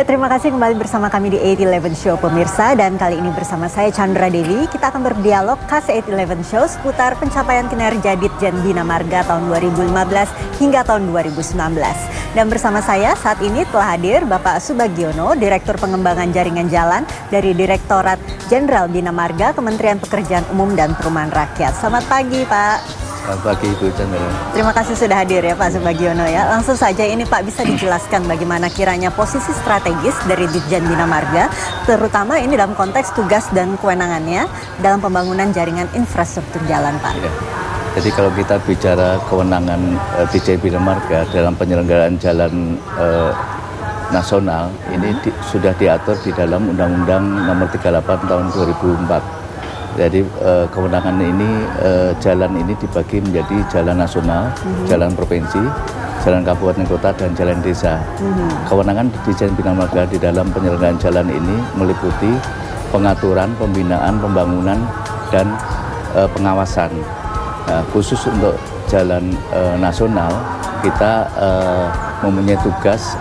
Ya, terima kasih kembali bersama kami di 811 Show pemirsa, dan kali ini bersama saya Chandra Dewi. Kita akan berdialog khas 811 Show seputar pencapaian kinerja Ditjen Bina Marga tahun 2015 hingga tahun 2019. Dan bersama saya saat ini telah hadir Bapak Subagiono, Direktur Pengembangan Jaringan Jalan dari Direktorat Jenderal Bina Marga, Kementerian Pekerjaan Umum dan Perumahan Rakyat. Selamat pagi, Pak. Selamat pagi, Ibu Chandra. Terima kasih sudah hadir ya Pak Subagiono ya. Langsung saja ini Pak, bisa dijelaskan bagaimana kiranya posisi strategis dari Ditjen Bina Marga, terutama ini dalam konteks tugas dan kewenangannya dalam pembangunan jaringan infrastruktur jalan, Pak. Ya. Jadi kalau kita bicara kewenangan Ditjen Bina Marga dalam penyelenggaraan jalan nasional, ini sudah diatur di dalam Undang-Undang Nomor 38 Tahun 2004. Jadi kewenangan ini, jalan ini dibagi menjadi jalan nasional, jalan provinsi, jalan kabupaten kota, dan jalan desa. Kewenangan Ditjen Bina Marga di dalam penyelenggaraan jalan ini meliputi pengaturan, pembinaan, pembangunan, dan pengawasan. Khusus untuk jalan nasional, kita mempunyai tugas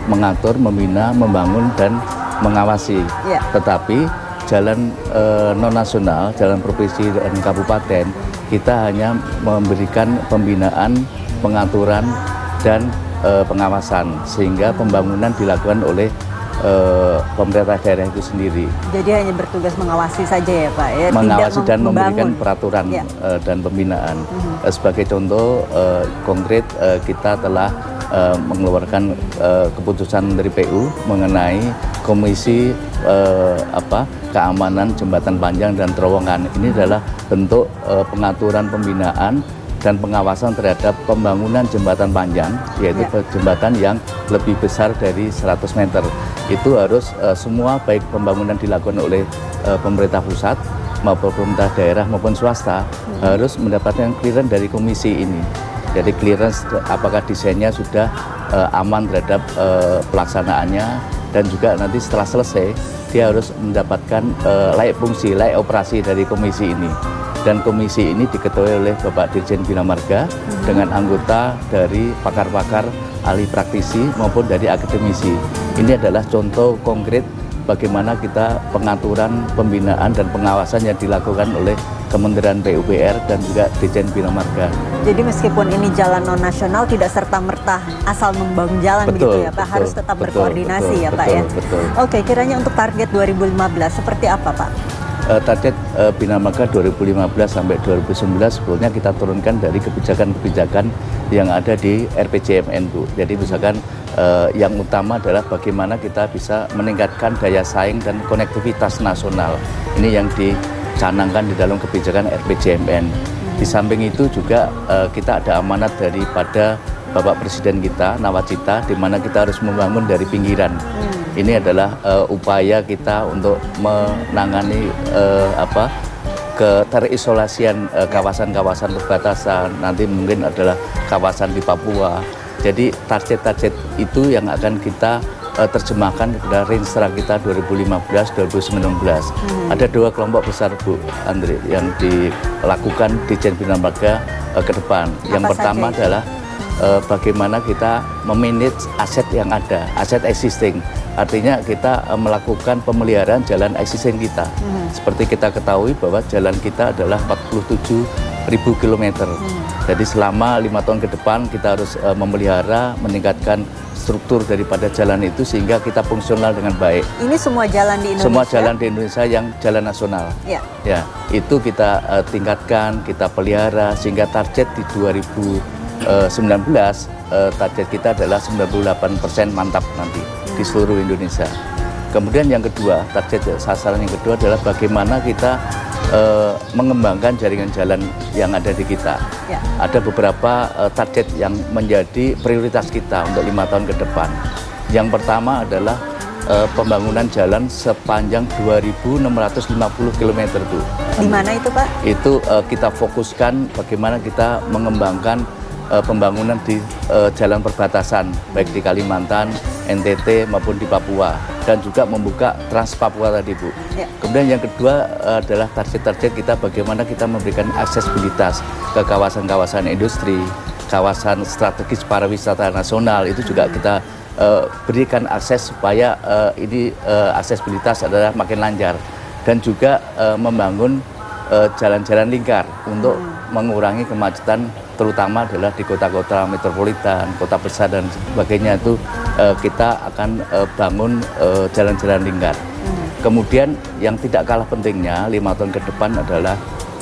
mengatur, membina, membangun, dan mengawasi. Yeah. Tetapi jalan non-nasional, jalan provinsi dan kabupaten, kita hanya memberikan pembinaan, pengaturan, dan pengawasan, sehingga pembangunan dilakukan oleh pemerintah daerah itu sendiri. Jadi hanya bertugas mengawasi saja ya Pak ya? Mengawasi dan membangun. Memberikan peraturan dan pembinaan. Sebagai contoh konkret, kita telah mengeluarkan keputusan dari PU mengenai Komisi Keamanan Jembatan Panjang dan Terowongan. Ini adalah bentuk pengaturan, pembinaan, dan pengawasan terhadap pembangunan jembatan panjang, yaitu jembatan yang lebih besar dari 100 meter. Itu harus semua, baik pembangunan dilakukan oleh pemerintah pusat maupun pemerintah daerah maupun swasta, harus mendapatkan clearance dari komisi ini. Jadi clearance apakah desainnya sudah aman terhadap pelaksanaannya, dan juga nanti setelah selesai dia harus mendapatkan layak fungsi, layak operasi dari komisi ini. Dan komisi ini diketuai oleh Bapak Dirjen Bina Marga dengan anggota dari pakar-pakar, ahli praktisi maupun dari akademisi. Ini adalah contoh konkret bagaimana kita pengaturan, pembinaan, dan pengawasan yang dilakukan oleh Kementerian PUPR dan juga Ditjen Bina Marga. Jadi meskipun ini jalan non-nasional, tidak serta-merta asal membangun jalan, begitu ya Pak? Harus tetap berkoordinasi ya Pak ya? Betul. Oke, kiranya untuk target 2015 seperti apa Pak? Target Bina Marga 2015 sampai 2019 sebetulnya kita turunkan dari kebijakan-kebijakan yang ada di RPJMN, Bu. Jadi misalkan yang utama adalah bagaimana kita bisa meningkatkan daya saing dan konektivitas nasional. Ini yang dicanangkan di dalam kebijakan RPJMN. Di samping itu juga kita ada amanat daripada Bapak Presiden kita, Nawacita, di mana kita harus membangun dari pinggiran. Ini adalah upaya kita untuk menangani keterisolasian kawasan-kawasan perbatasan. Nanti mungkin adalah kawasan di Papua. Jadi target-target itu yang akan kita terjemahkan kepada Renstra kita 2015-2019. Ada dua kelompok besar, Bu Andri, yang dilakukan Ditjen Bina Marga ke depan. Yang pertama adalah bagaimana kita memanage aset yang ada, aset existing. Artinya kita melakukan pemeliharaan jalan existing kita. Seperti kita ketahui bahwa jalan kita adalah 47.000 km. Jadi selama 5 tahun ke depan kita harus memelihara, meningkatkan struktur daripada jalan itu sehingga kita fungsional dengan baik. Ini semua jalan di Indonesia? Semua jalan di Indonesia yang jalan nasional. Ya, itu kita tingkatkan, kita pelihara, sehingga target di 2019 target kita adalah 98% mantap nanti di seluruh Indonesia. Kemudian yang kedua, target sasaran yang kedua adalah bagaimana kita mengembangkan jaringan jalan yang ada di kita. Ada beberapa target yang menjadi prioritas kita untuk 5 tahun ke depan. Yang pertama adalah pembangunan jalan sepanjang 2.650 km itu. Di mana itu Pak? Itu kita fokuskan bagaimana kita mengembangkan pembangunan di jalan perbatasan, baik di Kalimantan, NTT maupun di Papua, dan juga membuka Trans Papua tadi, Bu. Kemudian yang kedua adalah target-target kita bagaimana kita memberikan aksesibilitas ke kawasan-kawasan industri, kawasan strategis pariwisata nasional, itu juga kita berikan akses supaya ini aksesibilitas adalah makin lancar, dan juga membangun jalan-jalan lingkar untuk mengurangi kemacetan, terutama adalah di kota-kota metropolitan, kota besar dan sebagainya. Itu kita akan bangun jalan-jalan lingkar. Kemudian yang tidak kalah pentingnya 5 tahun ke depan adalah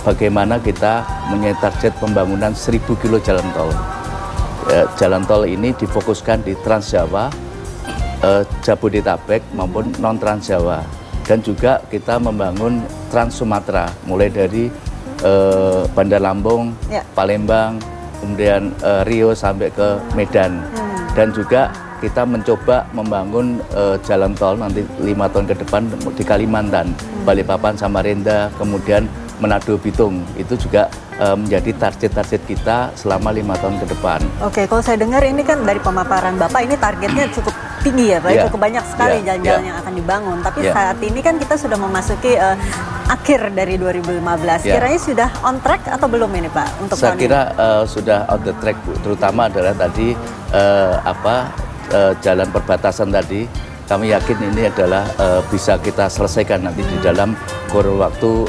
bagaimana kita punya target pembangunan 1000 kilo jalan tol. Jalan tol ini difokuskan di Trans Jawa, Jabodetabek maupun non Trans Jawa, dan juga kita membangun Trans Sumatera mulai dari Bandar Lampung, Palembang, kemudian Rio sampai ke Medan, dan juga kita mencoba membangun jalan tol nanti 5 tahun ke depan di Kalimantan, Balikpapan, Samarinda, kemudian Manado, Bitung. Itu juga menjadi target-target kita selama 5 tahun ke depan. Oke, kalau saya dengar ini kan dari pemaparan Bapak ini targetnya cukup tinggi ya Pak, cukup banyak sekali jalan-jalan yang akan dibangun. Tapi saat ini kan kita sudah memasuki akhir dari 2015. Kiranya sudah on track atau belum ini Pak untuk saya tahun kira ini? Sudah on the track Bu, terutama adalah tadi jalan perbatasan tadi. Kami yakin ini adalah bisa kita selesaikan nanti di dalam kurun waktu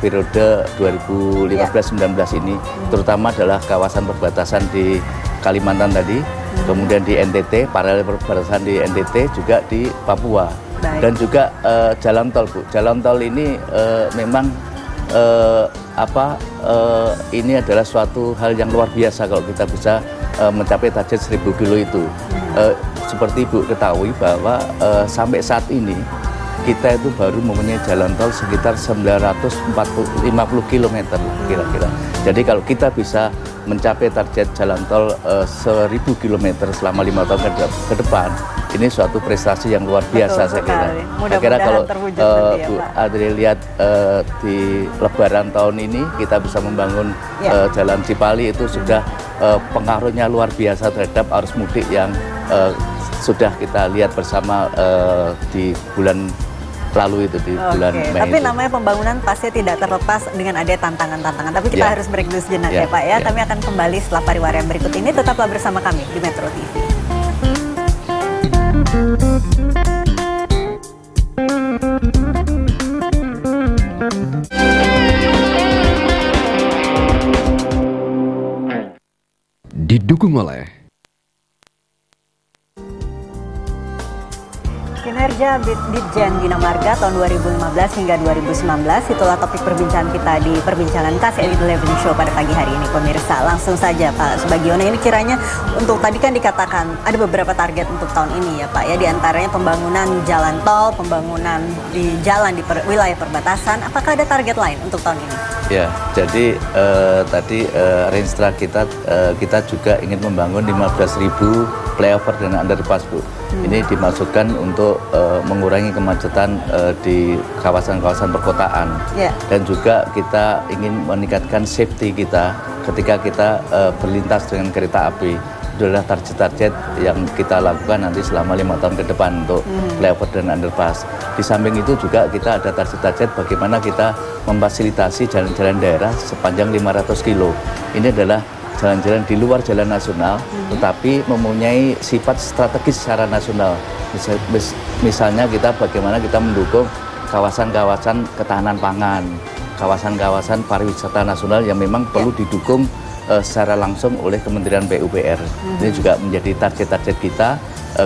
periode 2015-19 ini, terutama adalah kawasan perbatasan di Kalimantan tadi, kemudian di NTT, paralel perbatasan di NTT, juga di Papua. Dan juga jalan tol Bu. Jalan tol ini memang ini adalah suatu hal yang luar biasa kalau kita bisa mencapai target 1000 kilo itu. Seperti Ibu ketahui bahwa sampai saat ini kita itu baru mempunyai jalan tol sekitar 950 km kira-kira. Jadi kalau kita bisa mencapai target jalan tol 1000 km selama 5 tahun ke depan, ini suatu prestasi yang luar biasa. Saya kira. Saya kira kalau Bu Adri lihat di Lebaran tahun ini kita bisa membangun jalan Cipali, itu sudah pengaruhnya luar biasa terhadap arus mudik yang sudah kita lihat bersama di bulan lalu itu, di bulan Mei. Tapi namanya pembangunan pasti tidak terlepas dengan ada tantangan-tantangan. Tapi kita harus break dulu sejenak ya Pak ya. Kami akan kembali setelah pariwara yang berikut ini. Tetaplah bersama kami di Metro TV. Didukung oleh Kinerja Ditjen Bina Marga tahun 2015 hingga 2019, itulah topik perbincangan kita di perbincangan KCED 11 Show pada pagi hari ini pemirsa. Langsung saja Pak Subagiono, ini kiranya untuk tadi kan dikatakan ada beberapa target untuk tahun ini ya Pak ya, diantaranya pembangunan jalan tol, pembangunan di jalan di wilayah perbatasan. Apakah ada target lain untuk tahun ini? Ya, jadi tadi Renstra kita juga ingin membangun 15.000 flyover dan underpass Bu. Ini dimasukkan untuk mengurangi kemacetan di kawasan-kawasan perkotaan. Dan juga kita ingin meningkatkan safety kita ketika kita berlintas dengan kereta api. Itu adalah target-target yang kita lakukan nanti selama 5 tahun ke depan untuk flyover dan underpass. Di samping itu juga kita ada target-target bagaimana kita memfasilitasi jalan-jalan daerah sepanjang 500 kilo. Ini adalah jalan-jalan di luar jalan nasional, tetapi mempunyai sifat strategis secara nasional. Misalnya kita bagaimana kita mendukung kawasan-kawasan ketahanan pangan, kawasan-kawasan pariwisata nasional yang memang perlu didukung secara langsung oleh Kementerian PUPR. Ini juga menjadi target-target kita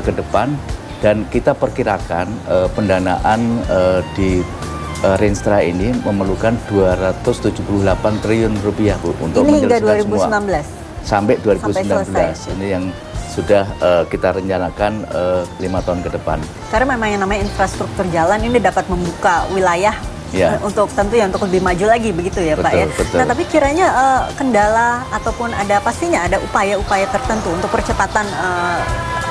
ke depan, dan kita perkirakan pendanaan di Renstra ini memerlukan 278 triliun rupiah Bu, untuk menyelesaikan semua sampai 2019. Ini yang sudah kita rencanakan 5 tahun ke depan. Karena memang yang namanya infrastruktur jalan ini dapat membuka wilayah untuk tentu ya untuk lebih maju lagi begitu ya Pak ya. Nah tapi kiranya kendala ataupun pastinya ada upaya-upaya tertentu untuk percepatan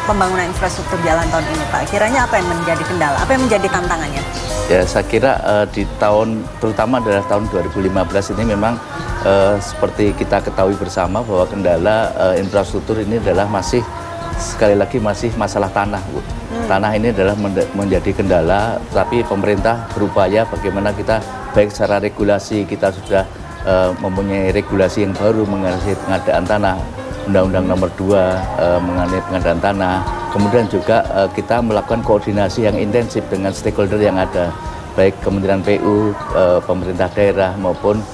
pembangunan infrastruktur jalan tahun ini Pak. Kiranya apa yang menjadi kendala, apa yang menjadi tantangannya? Ya saya kira di tahun, terutama adalah tahun 2015 ini memang seperti kita ketahui bersama bahwa kendala infrastruktur ini adalah masih, sekali lagi masih masalah tanah Bu. Tanah ini adalah menjadi kendala, tapi pemerintah berupaya bagaimana kita baik secara regulasi, kita sudah mempunyai regulasi yang baru mengenai pengadaan tanah, Undang-Undang Nomor 2 mengenai pengadaan tanah, Kemudian juga kita melakukan koordinasi yang intensif dengan stakeholder yang ada, baik Kementerian PU, pemerintah daerah maupun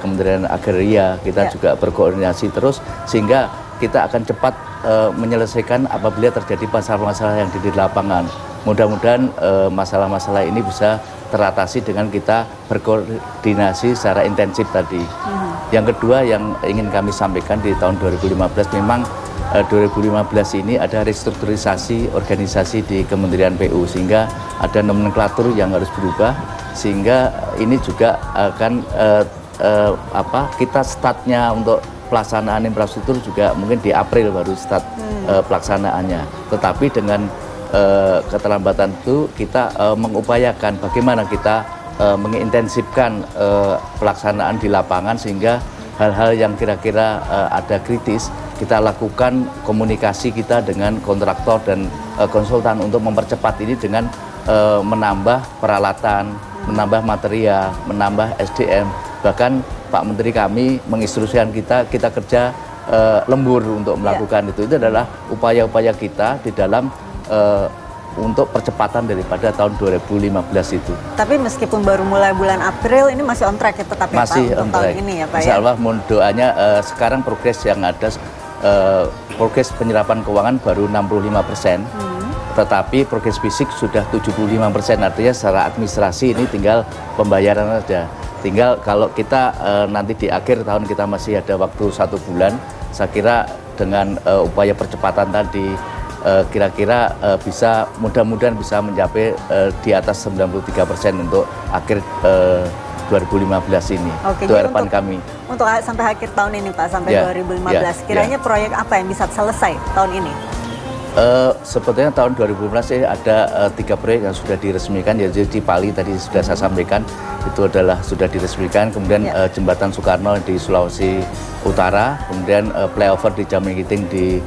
Kementerian Agraria. Kita juga berkoordinasi terus sehingga kita akan cepat menyelesaikan apabila terjadi masalah-masalah yang di lapangan. Mudah-mudahan masalah-masalah ini bisa teratasi dengan kita berkoordinasi secara intensif tadi. Yang kedua yang ingin kami sampaikan di tahun 2015, memang 2015 ini ada restrukturisasi organisasi di Kementerian PU, sehingga ada nomenklatur yang harus berubah, sehingga ini juga akan kita startnya untuk pelaksanaan infrastruktur juga mungkin di April baru start pelaksanaannya. Tetapi dengan keterlambatan itu kita mengupayakan bagaimana kita mengintensifkan pelaksanaan di lapangan, sehingga hal-hal yang kira-kira ada kritis kita lakukan komunikasi kita dengan kontraktor dan konsultan untuk mempercepat ini dengan menambah peralatan, menambah material, menambah SDM. Bahkan Pak Menteri kami menginstruksikan kita kerja lembur untuk melakukan itu. Itu adalah upaya-upaya kita di dalam untuk percepatan daripada tahun 2015 itu. Tapi meskipun baru mulai bulan April, ini masih on track ya, tetap masih ya Pak, untuk tahun ini ya Pak ya? Insya Allah mohon doanya, sekarang progres yang ada, progres penyerapan keuangan baru 65%, tetapi progres fisik sudah 75%, artinya secara administrasi ini tinggal pembayaran saja. Tinggal kalau kita nanti di akhir tahun kita masih ada waktu 1 bulan, saya kira dengan upaya percepatan tadi, kira-kira bisa mudah-mudahan bisa mencapai di atas 93% untuk akhir 2015 ini. Oke, itu harapan kami. Untuk sampai akhir tahun ini Pak, sampai 2015, kiranya proyek apa yang bisa selesai tahun ini? Sebetulnya tahun 2015 ada 3 proyek yang sudah diresmikan, yaitu di Pali tadi sudah saya sampaikan, itu adalah sudah diresmikan. Kemudian jembatan Soekarno di Sulawesi Utara, kemudian flyover di Jamenggiting di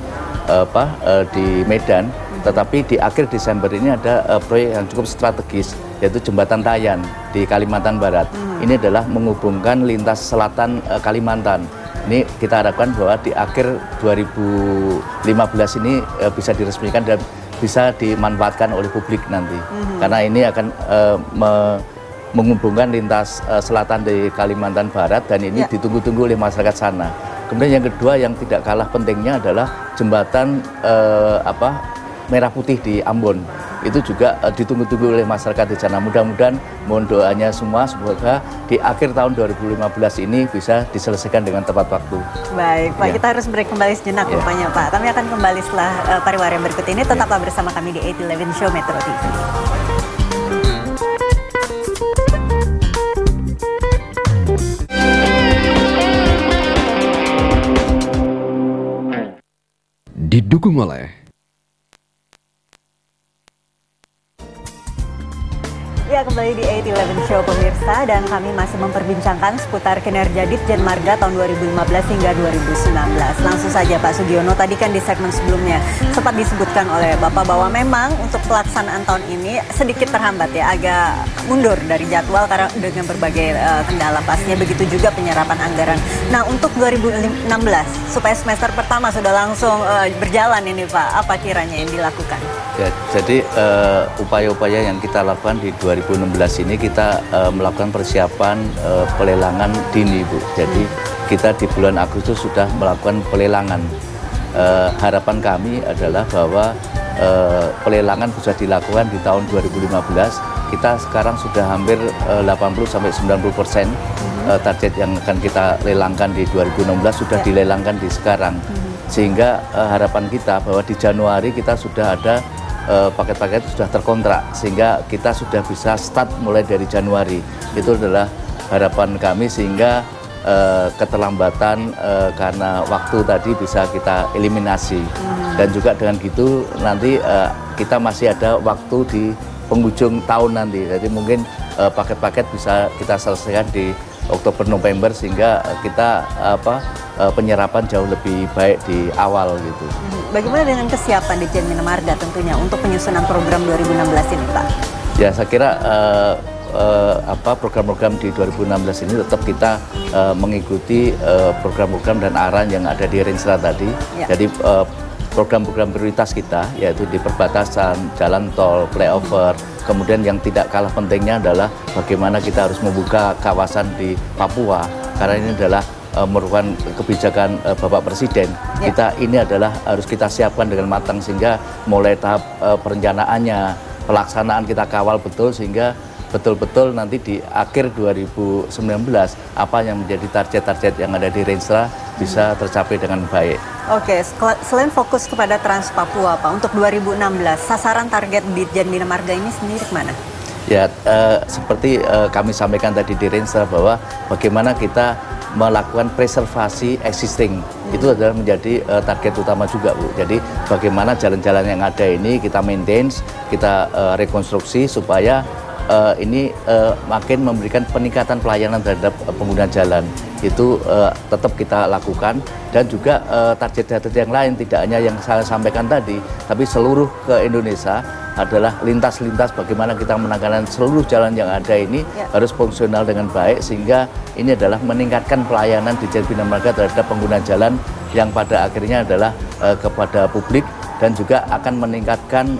Medan. Tetapi di akhir Desember ini ada proyek yang cukup strategis, yaitu jembatan Tayan di Kalimantan Barat. Ini adalah menghubungkan lintas selatan Kalimantan. Ini kita harapkan bahwa di akhir 2015 ini bisa diresmikan dan bisa dimanfaatkan oleh publik nanti. Karena ini akan menghubungkan lintas selatan di Kalimantan Barat, dan ini ditunggu-tunggu oleh masyarakat sana. Kemudian yang kedua yang tidak kalah pentingnya adalah jembatan Merah Putih di Ambon. Itu juga ditunggu-tunggu oleh masyarakat di sana. Mudah-mudahan mohon doanya semua semoga di akhir tahun 2015 ini bisa diselesaikan dengan tepat waktu. Baik Pak, kita harus break kembali sejenak rupanya Pak. Kami akan kembali setelah pariwara yang berikut ini. Tetaplah bersama kami di 811 Show Metro TV. Didukung oleh Ya, kembali di 811 Show pemirsa, dan kami masih memperbincangkan seputar kinerja Ditjen Marga tahun 2015 hingga 2019. Langsung saja Pak Sugiono, tadi kan di segmen sebelumnya sempat disebutkan oleh Bapak bahwa memang untuk pelaksanaan tahun ini sedikit terhambat ya, agak mundur dari jadwal karena dengan berbagai kendala pastinya, begitu juga penyerapan anggaran. Nah, untuk 2016 supaya semester pertama sudah langsung berjalan ini Pak, apa kiranya yang dilakukan? Ya, jadi upaya-upaya yang kita lakukan di 2016 ini kita melakukan persiapan pelelangan dini, Bu. Jadi kita di bulan Agustus sudah melakukan pelelangan. Harapan kami adalah bahwa pelelangan bisa dilakukan di tahun 2015. Kita sekarang sudah hampir 80-90% target yang akan kita lelangkan di 2016 sudah dilelangkan di sekarang. Sehingga harapan kita bahwa di Januari kita sudah ada paket-paket sudah terkontrak, sehingga kita sudah bisa start mulai dari Januari. Itu adalah harapan kami, sehingga keterlambatan karena waktu tadi bisa kita eliminasi. Dan juga dengan gitu nanti kita masih ada waktu di penghujung tahun nanti, jadi mungkin paket-paket bisa kita selesaikan di Oktober-November, sehingga kita penyerapan jauh lebih baik di awal gitu. Bagaimana dengan kesiapan Ditjen Bina Marga tentunya untuk penyusunan program 2016 ini Pak? Ya, saya kira program-program di 2016 ini tetap kita mengikuti program-program dan arahan yang ada di Renstra tadi. Jadi program-program prioritas kita, yaitu di perbatasan, jalan tol, flyover. Kemudian yang tidak kalah pentingnya adalah bagaimana kita harus membuka kawasan di Papua, karena ini adalah merupakan kebijakan Bapak Presiden. Ini adalah harus kita siapkan dengan matang, sehingga mulai tahap perencanaannya, pelaksanaan kita kawal betul, sehingga betul-betul nanti di akhir 2019 apa yang menjadi target-target yang ada di Renstra bisa tercapai dengan baik. Oke, selain fokus kepada Trans Papua, Pak, untuk 2016 sasaran target Ditjen Bina Marga ini sendiri kemana? Ya, seperti kami sampaikan tadi di Renstra bahwa bagaimana kita melakukan preservasi existing, itu adalah menjadi target utama juga, Bu. Jadi bagaimana jalan-jalan yang ada ini kita maintain, kita rekonstruksi supaya ini makin memberikan peningkatan pelayanan terhadap pengguna jalan. Itu tetap kita lakukan, dan juga target-target yang lain tidak hanya yang saya sampaikan tadi, tapi seluruh ke Indonesia adalah lintas-lintas bagaimana kita menangani seluruh jalan yang ada ini harus fungsional dengan baik, sehingga ini adalah meningkatkan pelayanan Ditjen Bina Marga terhadap pengguna jalan yang pada akhirnya adalah kepada publik, dan juga akan meningkatkan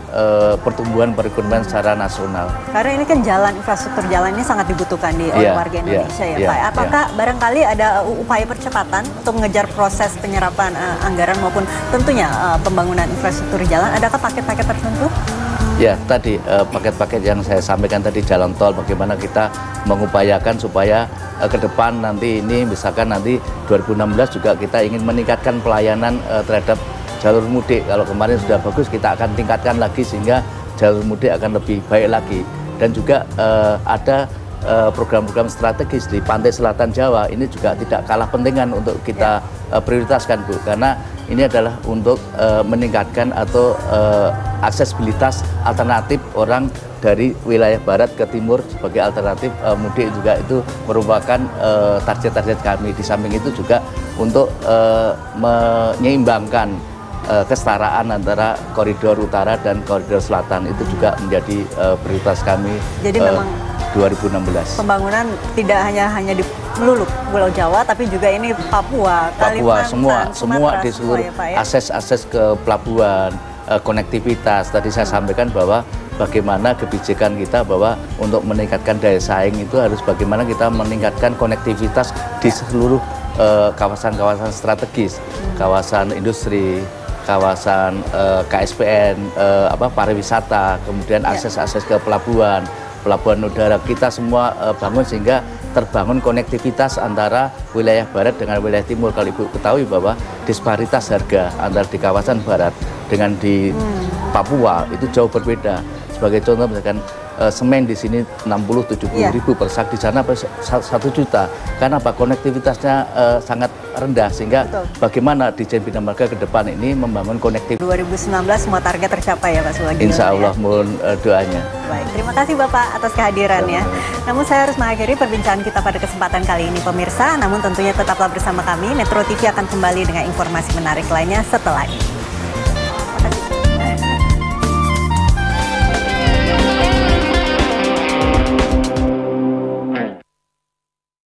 pertumbuhan perekonomian secara nasional. Karena ini kan infrastruktur jalan ini sangat dibutuhkan oleh warga Indonesia ya Pak. Apakah barangkali ada upaya percepatan untuk mengejar proses penyerapan anggaran maupun tentunya pembangunan infrastruktur jalan? Adakah paket-paket tertentu? Ya, tadi paket-paket yang saya sampaikan tadi, jalan tol, bagaimana kita mengupayakan supaya ke depan nanti ini, misalkan nanti 2016 juga kita ingin meningkatkan pelayanan terhadap jalur mudik. Kalau kemarin sudah bagus, kita akan tingkatkan lagi sehingga jalur mudik akan lebih baik lagi. Dan juga ada program-program strategis di pantai selatan Jawa, ini juga tidak kalah pentingan untuk kita prioritaskan, Bu, karena ini adalah untuk meningkatkan atau aksesibilitas alternatif orang dari wilayah barat ke timur sebagai alternatif mudik, juga itu merupakan target-target kami. Di samping itu juga untuk menyeimbangkan kesetaraan antara koridor utara dan koridor selatan, itu juga menjadi prioritas kami. Jadi memang 2016 pembangunan tidak hanya di melulu Pulau Jawa, tapi juga ini Papua, Kalimantan, semua di seluruh akses ke pelabuhan, konektivitas. Tadi saya sampaikan bahwa bagaimana kebijakan kita bahwa untuk meningkatkan daya saing itu harus bagaimana kita meningkatkan konektivitas di seluruh kawasan-kawasan strategis, kawasan industri, kawasan KSPN, pariwisata, kemudian akses-akses ke pelabuhan udara, kita semua bangun sehingga terbangun konektivitas antara wilayah barat dengan wilayah timur. Kalau Ibu ketahui bahwa disparitas harga antara di kawasan barat dengan di Papua itu jauh berbeda. Sebagai contoh misalkan semen di sini 60-70 ribu per sak, di sana 1 juta. Karena konektivitasnya sangat rendah, sehingga bagaimana Ditjen Bina Marga ke depan ini membangun konektivitas. 2019 semua target tercapai ya Pak Sulagiono. Insya Allah, mohon doanya. Baik, terima kasih Bapak atas kehadirannya. Namun saya harus mengakhiri perbincangan kita pada kesempatan kali ini pemirsa. Namun tentunya tetaplah bersama kami. Metro TV akan kembali dengan informasi menarik lainnya setelah ini.